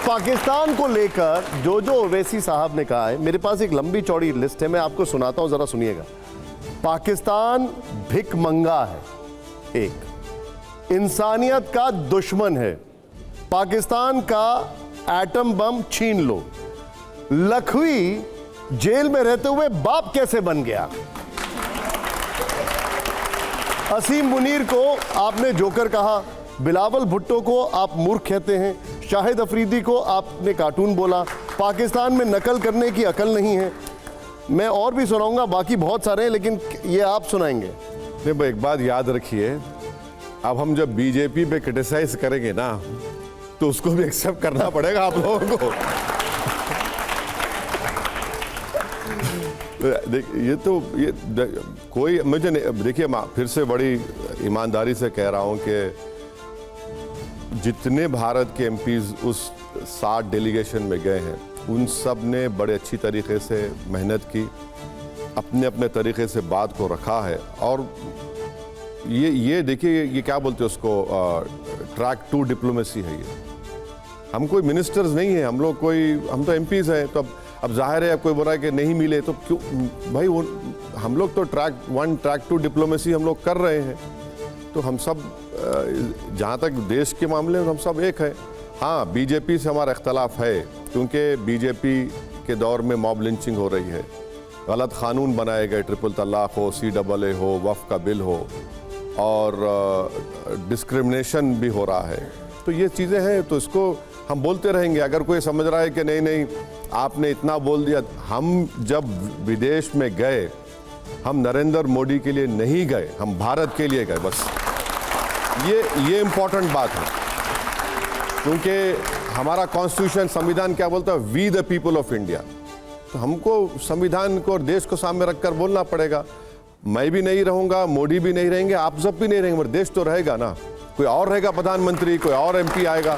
पाकिस्तान को लेकर जो ओवैसी साहब ने कहा है, मेरे पास एक लंबी चौड़ी लिस्ट है, मैं आपको सुनाता हूं, जरा सुनिएगा। पाकिस्तान भिखमंगा है, एक इंसानियत का दुश्मन है, पाकिस्तान का एटम बम छीन लो, लखवी जेल में रहते हुए बाप कैसे बन गया, असीम मुनीर को आपने जोकर कहा, बिलावल भुट्टो को आप मूर्ख कहते हैं, शाहिद अफरीदी को आपने कार्टून बोला, पाकिस्तान में नकल करने की अकल नहीं है। मैं और भी सुनाऊंगा, बाकी बहुत सारे हैं, लेकिन ये आप सुनाएंगे। नहीं भाई, एक बात याद रखिए, अब हम जब बीजेपी पे क्रिटिसाइज करेंगे ना, तो उसको भी एक्सेप्ट करना पड़ेगा आप लोगों को। ये कोई मुझे देखिए, फिर से बड़ी ईमानदारी से कह रहा हूं कि जितने भारत के एमपीज उस 60 डेलीगेशन में गए हैं, उन सब ने बड़े अच्छी तरीके से मेहनत की, अपने अपने तरीके से बात को रखा है। और ये देखिए, ये क्या बोलते हैं उसको, ट्रैक 2 डिप्लोमेसी है ये। हम कोई मिनिस्टर्स नहीं है, हम तो एमपीज हैं। तो अब जाहिर है, कोई बोल रहा है कि नहीं मिले, तो क्यों भाई, वो हम लोग तो ट्रैक 1 ट्रैक 2 डिप्लोमेसी हम लोग कर रहे हैं। तो हम सब जहाँ तक देश के मामले में हम सब एक है। हाँ, बीजेपी से हमारा इख्तलाफ है, क्योंकि बीजेपी के दौर में मॉब लिंचिंग हो रही है, गलत कानून बनाए गए, ट्रिपल तलाक हो, CAA हो, वफ़ का बिल हो, और डिस्क्रिमिनेशन भी हो रहा है। तो ये चीज़ें हैं, तो इसको हम बोलते रहेंगे। अगर कोई समझ रहा है कि नहीं आपने इतना बोल दिया, हम जब विदेश में गए, हम नरेंद्र मोदी के लिए नहीं गए, हम भारत के लिए गए, बस। ये इम्पोर्टेंट बात है, क्योंकि हमारा कॉन्स्टिट्यूशन, संविधान क्या बोलता है, we the people of India. तो हमको संविधान को और देश को सामने रखकर बोलना पड़ेगा। मैं भी नहीं रहूँगा, मोदी भी नहीं रहेंगे, आप सब भी नहीं रहेंगे, मगर देश तो रहेगा ना। कोई और रहेगा प्रधानमंत्री, कोई और MP आएगा,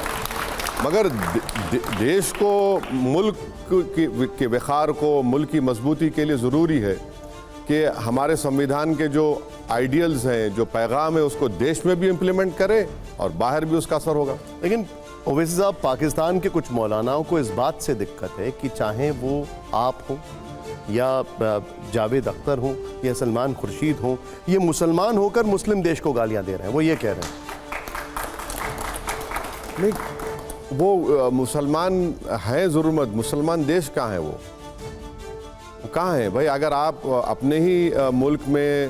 मगर देश को, मुल्क के वक़ार को, मुल्क की मजबूती के लिए ज़रूरी है कि हमारे संविधान के जो आइडियल्स हैं, जो पैगाम है, उसको देश में भी इम्प्लीमेंट करें और बाहर भी उसका असर होगा। लेकिन ओवैसी साहब, पाकिस्तान के कुछ मौलानाओं को इस बात से दिक्कत है कि चाहे वो आप हों या जावेद अख्तर हों या सलमान खुर्शीद हों, ये मुसलमान होकर मुस्लिम देश को गालियां दे रहे हैं, वो ये कह रहे हैं। नहीं, वो मुसलमान हैं ज़रूर, मत मुसलमान देश कहाँ है, वो कहाँ है भाई? अगर आप अपने ही मुल्क में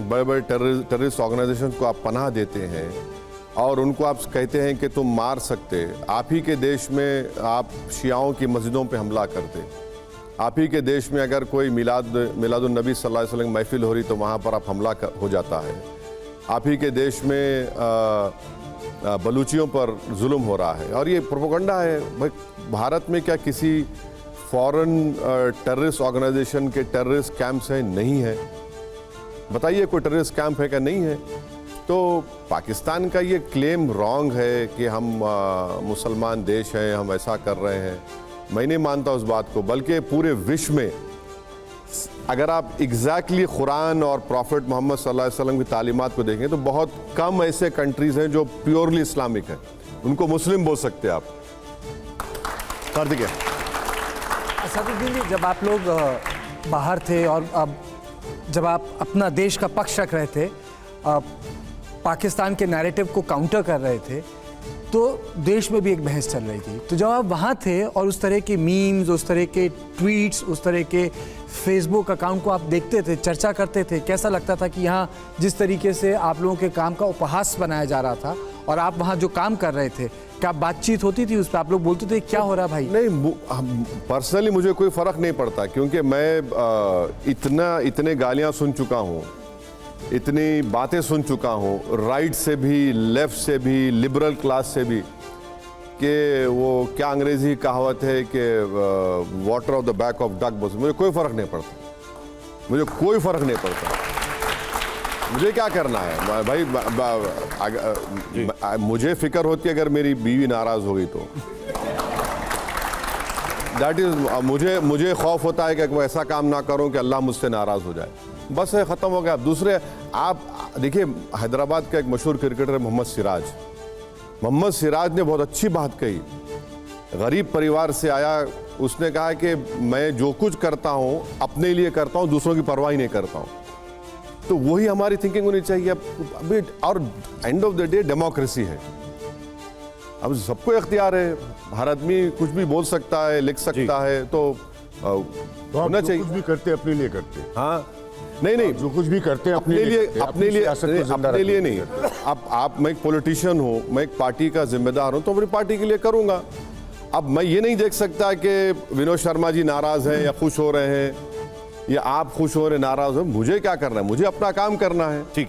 बड़े बड़े टेररिस्ट ऑर्गेनाइजेशन को आप पनाह देते हैं और उनको आप कहते हैं कि तुम मार सकते, आप ही के देश में आप शियाओं की मस्जिदों पे हमला करते, आप ही के देश में अगर कोई मिलादुन्नबी सल्लल्लाहु अलैहि वसल्लम महफिल हो रही तो वहाँ पर आप हमला हो जाता है, आप ही के देश में बलूचियों पर जुल्म हो रहा है, और ये प्रोपेगेंडा है। भाई, भारत में क्या किसी फॉरेन टेररिस्ट ऑर्गेनाइजेशन के टेररिस्ट कैंप्स हैं? नहीं है। बताइए, कोई टेररिस्ट कैंप है क्या? नहीं है। तो पाकिस्तान का ये क्लेम रॉन्ग है कि हम मुसलमान देश हैं, हम ऐसा कर रहे हैं। मैं नहीं मानता उस बात को, बल्कि पूरे विश्व में अगर आप एग्जैक्टली कुरान और प्रॉफिट मोहम्मद सल्लल्लाहु अलैहि वसल्लम की तालीमात को देखें तो बहुत कम ऐसे कंट्रीज हैं जो प्योरली इस्लामिक हैं, उनको मुस्लिम बोल सकते हैं आप। कार्तिक, असदुद्दीन जी, जब आप लोग बाहर थे और अब जब आप अपना देश का पक्ष रख रहे थे, पाकिस्तान के नैरेटिव को काउंटर कर रहे थे, तो देश में भी एक बहस चल रही थी। तो जब आप वहाँ थे और उस तरह के मीम्स, उस तरह के ट्वीट्स, उस तरह के फेसबुक अकाउंट को आप देखते थे, चर्चा करते थे, कैसा लगता था कि यहाँ जिस तरीके से आप लोगों के काम का उपहास बनाया जा रहा था और आप वहाँ जो काम कर रहे थे, क्या बातचीत होती थी उस पर? आप लोग बोलते थे क्या हो रहा भाई? नहीं, पर्सनली मुझे कोई फ़र्क नहीं पड़ता, क्योंकि मैं इतने गालियाँ सुन चुका हूँ, इतनी बातें सुन चुका हूँ, राइट से भी, लेफ्ट से भी, लिबरल क्लास से भी, कि वो क्या अंग्रेजी कहावत है कि water of the back of duck बस। मुझे कोई फ़र्क नहीं पड़ता, मुझे कोई फ़र्क नहीं पड़ता। मुझे क्या करना है भाई? मुझे फिक्र होती है अगर मेरी बीवी नाराज़ हो गई तो, दैट इज़ मुझे खौफ होता है कि वो ऐसा काम ना करूं कि अल्लाह मुझसे नाराज़ हो जाए। बस है, ख़त्म हो गया। दूसरे, आप देखिए, हैदराबाद का एक मशहूर क्रिकेटर है मोहम्मद सिराज ने बहुत अच्छी बात कही गरीब परिवार से आया, उसने कहा कि मैं जो कुछ करता हूं अपने लिए करता हूं, दूसरों की परवाह ही नहीं करता हूं। तो वही हमारी थिंकिंग होनी चाहिए अभी। और end of the day democracy है, अब सबको इख्तियार है, हर आदमी कुछ भी बोल सकता है, लिख सकता है, तो होना चाहिए। कुछ भी करते अपने लिए करते, हाँ, नहीं जो कुछ भी करते हैं अपने लिए, करते, अपने लिए, सियासत को जिंदा अपने लिए रखने नहीं। आप मैं एक पॉलिटिशियन हूँ, मैं एक पार्टी का जिम्मेदार हूँ, तो अपनी पार्टी के लिए करूंगा। अब मैं ये नहीं देख सकता कि विनोद शर्मा जी नाराज हैं या खुश हो रहे हैं, या आप खुश हो रहे नाराज हो, मुझे क्या करना है, मुझे अपना काम करना है। ठीक है,